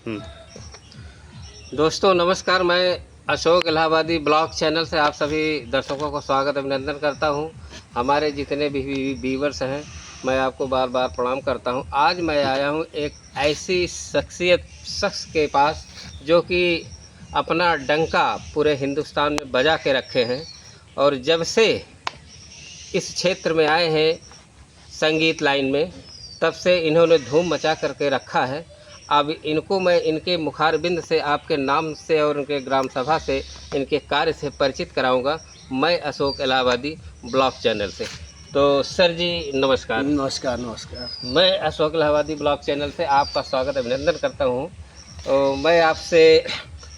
दोस्तों नमस्कार, मैं अशोक इलाहाबादी ब्लॉग चैनल से आप सभी दर्शकों को स्वागत अभिनंदन करता हूं। हमारे जितने भी व्यूवर्स हैं, मैं आपको बार बार प्रणाम करता हूं। आज मैं आया हूं एक ऐसी शख्स के पास जो कि अपना डंका पूरे हिंदुस्तान में बजा के रखे हैं और जब से इस क्षेत्र में आए हैं संगीत लाइन में, तब से इन्होंने धूम मचा करके रखा है। अब इनको मैं इनके मुखारबिंद से, आपके नाम से और उनके ग्राम सभा से, इनके कार्य से परिचित कराऊंगा। मैं अशोक इलाहाबादी ब्लॉग चैनल से। तो सर जी नमस्कार। नमस्कार नमस्कार। मैं अशोक इलाहाबादी ब्लॉग चैनल से आपका स्वागत अभिनंदन करता हूं। तो मैं आपसे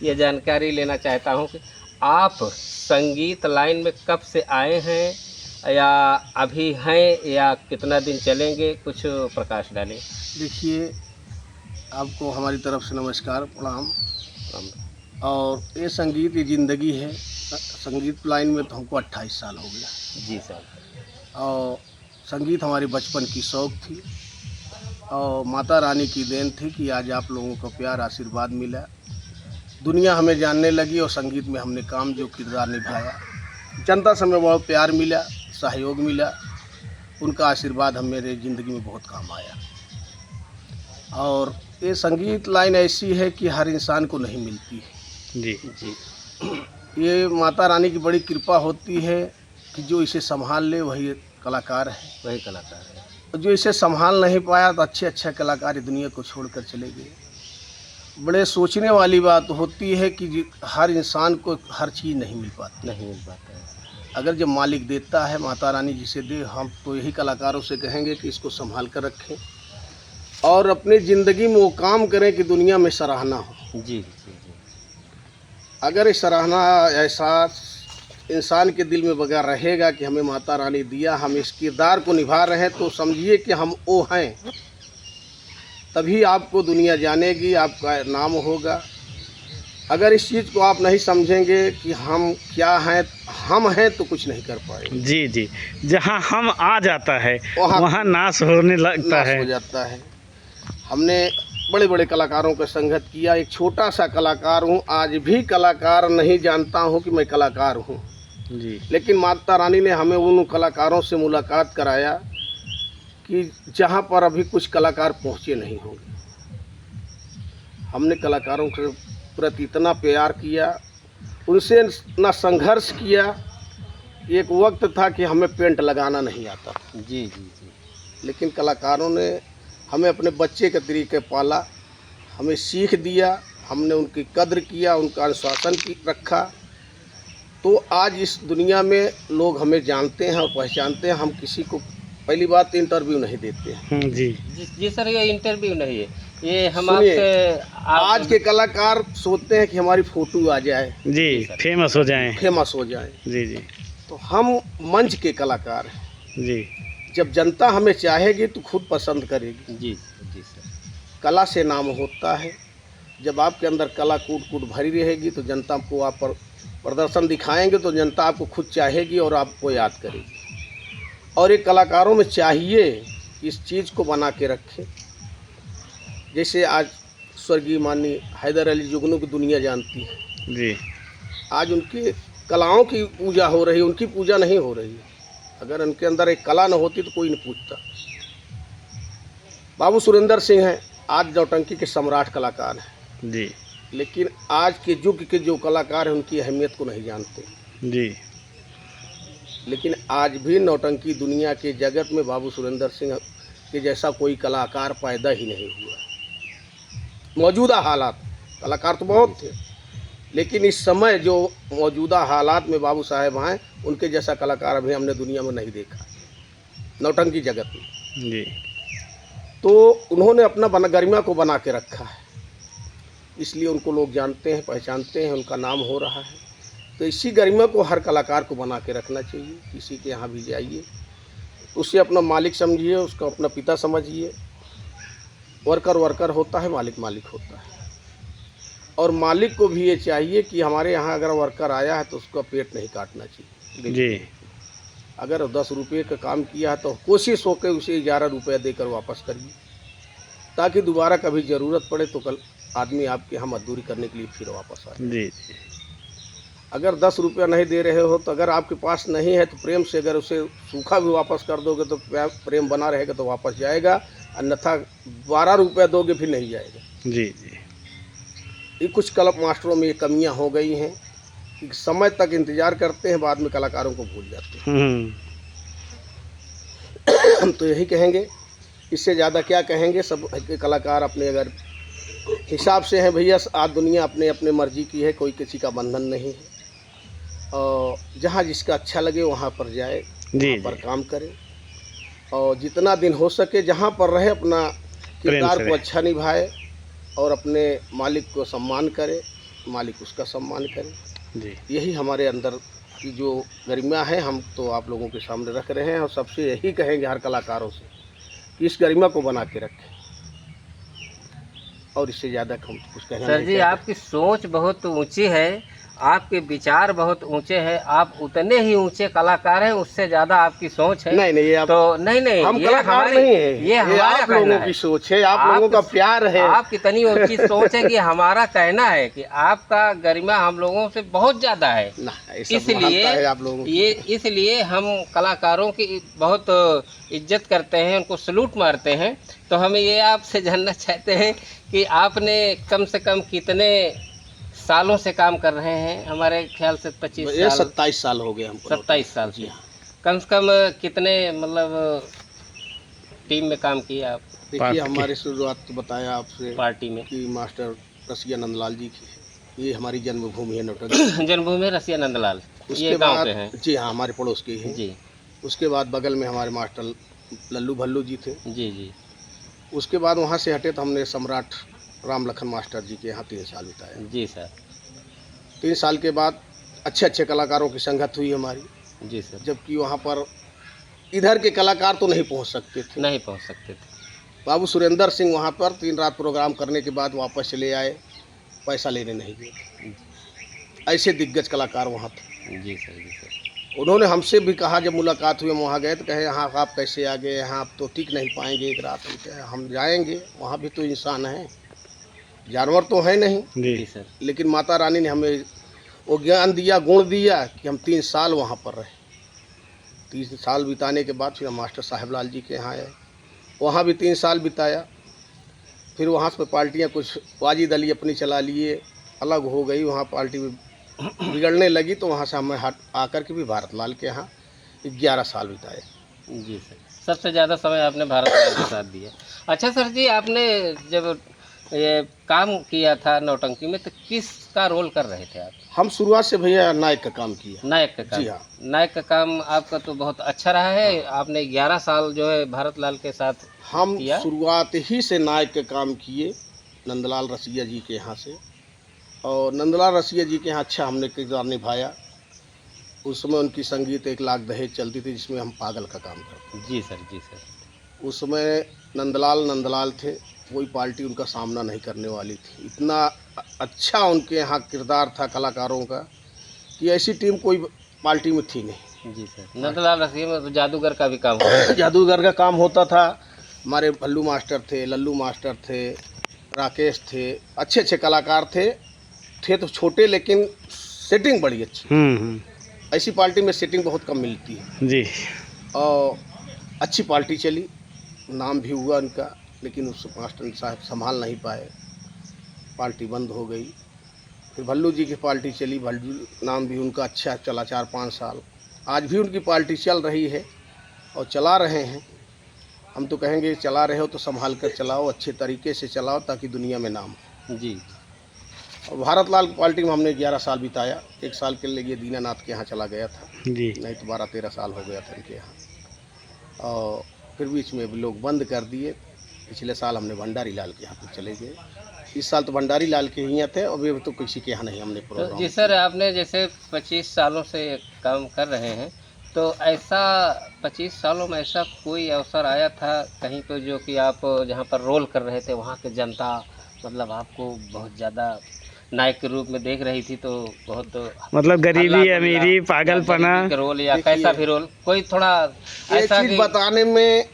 ये जानकारी लेना चाहता हूं कि आप संगीत लाइन में कब से आए हैं, या अभी हैं, या कितना दिन चलेंगे, कुछ प्रकाश डालें। देखिए, आपको हमारी तरफ से नमस्कार, प्रणाम। और ये संगीत ये ज़िंदगी है। संगीत लाइन में तो हमको 28 साल हो गया। जी सर। और संगीत हमारी बचपन की शौक़ थी और माता रानी की देन थी कि आज आप लोगों को प्यार आशीर्वाद मिला, दुनिया हमें जानने लगी और संगीत में हमने काम जो किरदार निभाया, जनता से हमें बहुत प्यार मिला, सहयोग मिला। उनका आशीर्वाद हम मेरे ज़िंदगी में बहुत काम आया। और ये संगीत लाइन ऐसी है कि हर इंसान को नहीं मिलती है। जी जी। ये माता रानी की बड़ी कृपा होती है कि जो इसे संभाल ले वही कलाकार है, वही कलाकार है। और जो इसे संभाल नहीं पाया तो अच्छे कलाकार दुनिया को छोड़कर चले गए। बड़े सोचने वाली बात होती है कि हर इंसान को हर चीज़ नहीं मिल पाता है। अगर जब मालिक देता है, माता रानी जिसे दे, हम तो यही कलाकारों से कहेंगे कि इसको संभाल कर रखें और अपनी ज़िंदगी में वो काम करें कि दुनिया में सराहना हो। जी। अगर ये सराहना एहसास इंसान के दिल में बगा रहेगा कि हमें माता रानी दिया, हम इस किरदार को निभा रहे हैं, तो समझिए कि हम वो हैं। तभी आपको दुनिया जानेगी, आपका नाम होगा। अगर इस चीज़ को आप नहीं समझेंगे कि हम क्या हैं, हम हैं, तो कुछ नहीं कर पाएंगे। जी जी। जहाँ हम आ जाता है वहाँ नाश होने लगता है, हो जाता है। हमने बड़े बड़े कलाकारों का संगत किया। एक छोटा सा कलाकार हूँ, आज भी कलाकार नहीं जानता हूँ कि मैं कलाकार हूँ जी। लेकिन माता रानी ने हमें उन कलाकारों से मुलाकात कराया कि जहाँ पर अभी कुछ कलाकार पहुँचे नहीं होंगे। हमने कलाकारों के प्रति इतना प्यार किया, उनसे ना संघर्ष किया। एक वक्त था कि हमें पेंट लगाना नहीं आता। जी जी जी। लेकिन कलाकारों ने हमें अपने बच्चे के तरीके पाला, हमें सीख दिया, हमने उनकी कद्र किया, उनका अनुशासन रखा। तो आज इस दुनिया में लोग हमें जानते हैं और पहचानते हैं। हम किसी को पहली बात इंटरव्यू नहीं देते हैं। जी जी सर, ये इंटरव्यू नहीं है, ये हम आपसे आज के कलाकार सोचते हैं कि हमारी फ़ोटो आ जाए, जी फेमस हो जाएं। जी जी। तो हम मंच के कलाकार हैं जी। जब जनता हमें चाहेगी तो खुद पसंद करेगी। जी जी सर। कला से नाम होता है। जब आपके अंदर कला कूट भरी रहेगी तो जनता को आप पर प्रदर्शन दिखाएंगे तो जनता आपको खुद चाहेगी और आपको याद करेगी। और ये कलाकारों में चाहिए इस चीज़ को बना के रखें। जैसे आज स्वर्गीय माननीय हैदर अली जुगनू की दुनिया जानती है जी। आज उनकी कलाओं की पूजा हो रही है, उनकी पूजा नहीं हो रही है। अगर उनके अंदर एक कला न होती तो कोई नहीं पूछता। बाबू सुरेंद्र सिंह हैं, आज नौटंकी के सम्राट कलाकार हैं जी। लेकिन आज के युग के जो कलाकार हैं उनकी अहमियत को नहीं जानते जी। लेकिन आज भी नौटंकी दुनिया के जगत में बाबू सुरेंद्र सिंह के जैसा कोई कलाकार पैदा ही नहीं हुआ। मौजूदा हालात, कलाकार तो बहुत थे लेकिन इस समय जो मौजूदा हालात में बाबू साहेब हैं, उनके जैसा कलाकार अभी हमने दुनिया में नहीं देखा नौटंकी जगत में जी। तो उन्होंने अपना गरिमा को बना के रखा है, इसलिए उनको लोग जानते हैं, पहचानते हैं, उनका नाम हो रहा है। तो इसी गरिमा को हर कलाकार को बना के रखना चाहिए। किसी के यहाँ भी जाइए, उसे अपना मालिक समझिए, उसको अपना पिता समझिए। वर्कर होता है, मालिक होता है। और मालिक को भी ये चाहिए कि हमारे यहाँ अगर वर्कर आया है तो उसका पेट नहीं काटना चाहिए जी। अगर 10 रुपये का काम किया है तो कोशिश हो के उसे 11 रुपया देकर वापस करिए, ताकि दोबारा कभी ज़रूरत पड़े तो कल आदमी आपके यहाँ मजदूरी करने के लिए फिर वापस आए। जी अगर 10 रुपया नहीं दे रहे हो तो अगर आपके पास नहीं है तो प्रेम से अगर उसे सूखा भी वापस कर दोगे तो प्रेम बना रहेगा तो वापस जाएगा, अन्यथा 12 रुपया दोगे फिर नहीं जाएगा। जी जी। ये कुछ क्लब मास्टरों में ये कमियां हो गई हैं कि समय तक इंतजार करते हैं, बाद में कलाकारों को भूल जाते हैं। हम तो यही कहेंगे, इससे ज़्यादा क्या कहेंगे। सब के कलाकार अपने अगर हिसाब से हैं भैया, आज दुनिया अपने अपने मर्जी की है, कोई किसी का बंधन नहीं है। और जहाँ जिसका अच्छा लगे वहाँ पर जाए, वहाँ पर काम करे और जितना दिन हो सके जहाँ पर रहे अपना किरदार को अच्छा निभाए और अपने मालिक को सम्मान करे, मालिक उसका सम्मान करे। जी। यही हमारे अंदर की जो गरिमा है हम तो आप लोगों के सामने रख रहे हैं और सबसे यही कहेंगे हर कलाकारों से कि इस गरिमा को बना के रखें और इससे ज़्यादा हम कुछ कहना सर जी, आपकी सोच बहुत ऊंची है, आपके विचार बहुत ऊंचे हैं, आप उतने ही ऊंचे कलाकार हैं, उससे ज्यादा आपकी सोच है। नहीं ये आप, तो नहीं हम कलाकार नहीं है, ये आप लोगों की सोच है, आप लोगों का प्यार है। आप कितनी ऊंची सोच है कि हमारा कहना है कि आपका गरिमा हम लोगों से बहुत ज्यादा है। इसलिए आप लोगों इसलिए हम कलाकारों की बहुत इज्जत करते हैं, उनको सलूट मारते हैं। तो हम ये आपसे जानना चाहते हैं कि आपने कम से कम कितने सालों से काम कर रहे हैं? हमारे ख्याल से 25 साल, 27 साल हो गए हमको। 27 साल से कम से कम कितने मतलब टीम में काम किया आप? देखिए हमारी शुरुआत तो बताया आपसे पार्टी में कि मास्टर रसिया नंदलाल जी की, ये हमारी जन्मभूमि है नौटंकी। जन्मभूमि रसिया नंदलाल, उसके बाद जी हाँ हमारे पड़ोस के हैं जी। उसके बाद बगल में हमारे मास्टर लल्लू भल्लू जी थे जी जी। उसके बाद वहाँ से हटे तो हमने सम्राट राम लखन मास्टर जी के यहाँ 3 साल बिताया। जी सर। 3 साल के बाद अच्छे अच्छे कलाकारों की संगत हुई हमारी। जी सर। जबकि वहाँ पर इधर के कलाकार तो नहीं पहुँच सकते थे, नहीं पहुँच सकते थे। बाबू सुरेंद्र सिंह वहाँ पर 3 रात प्रोग्राम करने के बाद वापस चले आए, पैसा लेने नहीं गए। ऐसे दिग्गज कलाकार वहाँ थे। जी सर। जी सर। उन्होंने हमसे भी कहा, जब मुलाकात हुई हम वहाँ गए तो कहे यहाँ आप कैसे आ गए, यहाँ आप तो टिक नहीं पाएंगे एक रात। हम कहे हम जाएंगे, वहाँ भी तो इंसान हैं, जानवर तो है नहीं। जी सर। लेकिन माता रानी ने हमें वो ज्ञान दिया, गुण दिया कि हम 3 साल वहाँ पर रहे। 3 साल बिताने के बाद फिर हम मास्टर साहेब लाल जी के यहाँ आए, वहाँ भी 3 साल बिताया। फिर वहाँ से पार्टियाँ कुछ वाजिद अली अपनी चला लिए, अलग हो गई, वहाँ पार्टी में बिगड़ने लगी तो वहाँ से हमें हट आकर के भी भारत लाल के यहाँ 11 साल बिताए। जी सर। सबसे ज़्यादा समय आपने भारत लाल के साथ दिया। अच्छा सर जी, आपने जब ये काम किया था नौटंकी में तो किसका रोल कर रहे थे आप? हम शुरुआत से भैया नायक का काम किया। नायक का काम? जी हाँ। नायक का काम आपका तो बहुत अच्छा रहा है। आपने 11 साल जो है भारत लाल के साथ हम शुरुआत ही से नायक का काम किए नंदलाल रसिया जी के यहाँ से, और नंदलाल रसिया जी के यहाँ अच्छा हमने किरदार निभाया। उस समय उनकी संगीत 1 लाख दहेज चलती थी जिसमें हम पागल का काम करते। जी सर। जी सर। उस समय नंदलाल थे, कोई पार्टी उनका सामना नहीं करने वाली थी। इतना अच्छा उनके यहाँ किरदार था कलाकारों का कि ऐसी टीम कोई पार्टी में थी नहीं। जी सर। नंदलाल रसिया में तो जादूगर का भी काम होता जादूगर का काम होता था। हमारे भल्लू मास्टर थे, लल्लू मास्टर थे, राकेश थे, अच्छे अच्छे कलाकार थे तो छोटे लेकिन सेटिंग बड़ी अच्छी। ऐसी पार्टी में सेटिंग बहुत कम मिलती है जी। और अच्छी पार्टी चली, नाम भी हुआ उनका, लेकिन उस मास्टर साहब संभाल नहीं पाए, पार्टी बंद हो गई। फिर भल्लू जी की पार्टी चली, भल्लू नाम भी उनका अच्छा चला 4-5 साल। आज भी उनकी पार्टी चल रही है और चला रहे हैं। हम तो कहेंगे चला रहे हो तो संभाल कर चलाओ, अच्छे तरीके से चलाओ ताकि दुनिया में नाम हो। जी। और भारत लाल पार्टी में हमने 11 साल बिताया। 1 साल के लिए दीनानाथ के यहाँ चला गया था जी। नहीं तो 12-13 साल हो गया था इनके यहाँ। और फिर बीच में लोग बंद कर दिए। पिछले साल हमने भंडारी लाल के यहाँ पे चले गए। इस साल तो भंडारी लाल के यहाँ थे, अभी तो किसी के यहाँ नहीं हमने प्रोग्राम। तो जी सर, आपने जैसे 25 सालों से काम कर रहे हैं, तो ऐसा 25 सालों में ऐसा कोई अवसर आया था कहीं तो जो कि आप जहाँ पर रोल कर रहे थे वहाँ की जनता मतलब आपको बहुत ज़्यादा नायक के रूप में देख रही थी, तो बहुत मतलब गरीबी, अमीरी, पागलपना रोल या कैसा भी रोल, कोई थोड़ा ये ऐसा चीज़ बताने में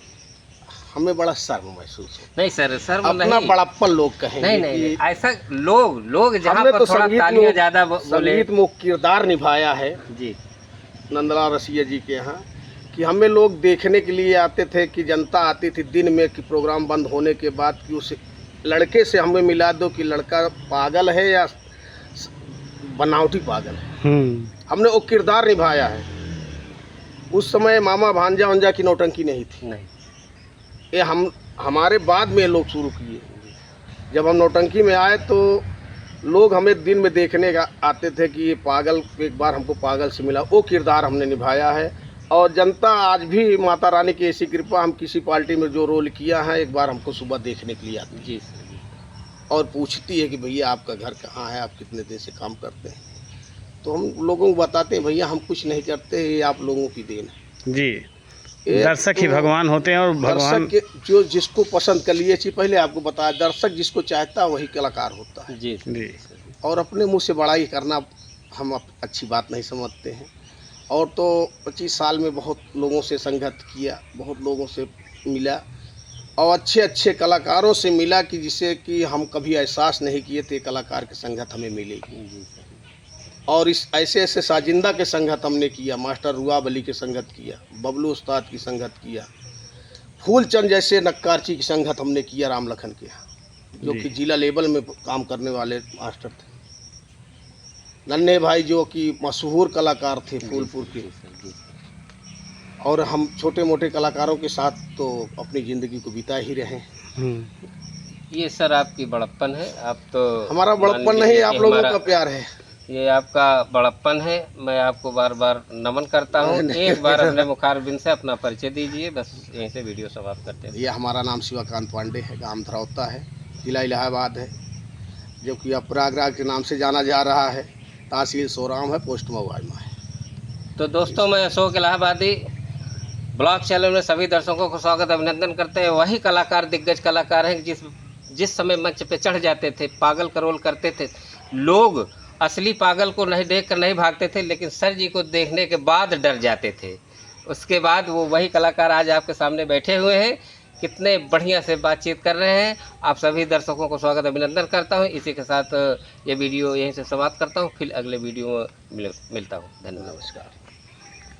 हमें बड़ा शर्म महसूस हो। नहीं सर, शर्म अपना नहीं, बड़प्पन लोग कहेंगे नहीं नहीं, कि ऐसा लोग जहाँ हमने पर तो थोड़ा तालियां ज्यादा बोले। संगीत में किरदार निभाया है जी नंदलाल रसिया जी के यहाँ, कि हमें लोग देखने के लिए आते थे, कि जनता आती थी दिन में कि प्रोग्राम बंद होने के बाद, कि उस लड़के से हमें मिला दो कि लड़का पागल है या बनावटी पागल है। हमने वो किरदार निभाया है। उस समय मामा भांजा वंजा की नौटंकी नहीं थी, नहीं, ये हमारे बाद में लोग शुरू किए। जब हम नौटंकी में आए तो लोग हमें दिन में देखने का आते थे कि ये पागल, एक बार हमको पागल से मिला, वो किरदार हमने निभाया है। और जनता आज भी माता रानी की ऐसी कृपा, हम किसी पार्टी में जो रोल किया है, एक बार हमको सुबह देखने के लिए आती है जी सर, जी। और पूछती है कि भैया आपका घर कहाँ है, आप कितने दिन से काम करते हैं। तो हम लोगों को बताते हैं भैया हम कुछ नहीं करते, ये आप लोगों की देन है। जी, ये दर्शक ही तो भगवान होते हैं, और भगवान दर्शक के जो जिसको पसंद कर लिए चीज पहले आपको बताया, दर्शक जिसको चाहता है वही कलाकार होता है। जी सर, जी। जी सर। और अपने मुंह से बड़ाई करना हम अच्छी बात नहीं समझते हैं। और तो 25 साल में बहुत लोगों से संगत किया, बहुत लोगों से मिला और अच्छे अच्छे कलाकारों से मिला, कि जिसे कि हम कभी एहसास नहीं किए थे कलाकार की संगत हमें मिलेगी। जी सर। और इस ऐसे ऐसे साजिंदा के संगत हमने किया, मास्टर रुआब अली के संगत किया, बबलू उस्ताद की संगत किया, फूलचंद जैसे नक्कारची की संगत हमने किया राम लखन के यहाँ, जो कि जिला लेवल में काम करने वाले मास्टर थे। नन्हे भाई जो कि मशहूर कलाकार थे फूलपुर के। और हम छोटे मोटे कलाकारों के साथ तो अपनी ज़िंदगी को बिता ही रहे हैं। ये सर आपकी बड़प्पन है, आप तो हमारा बड़प्पन नहीं, आप लोगों का प्यार है। ये आपका बड़प्पन है। मैं आपको बार बार नमन करता हूँ। एक बार अपने मुखारबिन से अपना परिचय दीजिए, बस यहीं से वीडियो समाप्त करते हैं। ये हमारा नाम शिवाकांत पांडे है, गांव धरौता है, जिला इलाहाबाद है, जो कि अब प्रयागराज के नाम से जाना जा रहा है। तहसील सोराम है, पोस्ट महुआइमा है। तो दोस्तों, मैं अशोक इलाहाबादी ब्लॉग चैनल में सभी दर्शकों को स्वागत अभिनंदन करते हैं। वही कलाकार, दिग्गज कलाकार हैं जिस समय मंच पे चढ़ जाते थे, पागल का रोल करते थे। लोग असली पागल को नहीं देखकर नहीं भागते थे, लेकिन सर जी को देखने के बाद डर जाते थे। उसके बाद वो वही कलाकार आज आपके सामने बैठे हुए हैं, कितने बढ़िया से बातचीत कर रहे हैं। आप सभी दर्शकों को स्वागत अभिनंदन करता हूं। इसी के साथ ये वीडियो यहीं से समाप्त करता हूं। फिर अगले वीडियो में मिलता हूं। धन्यवाद, नमस्कार।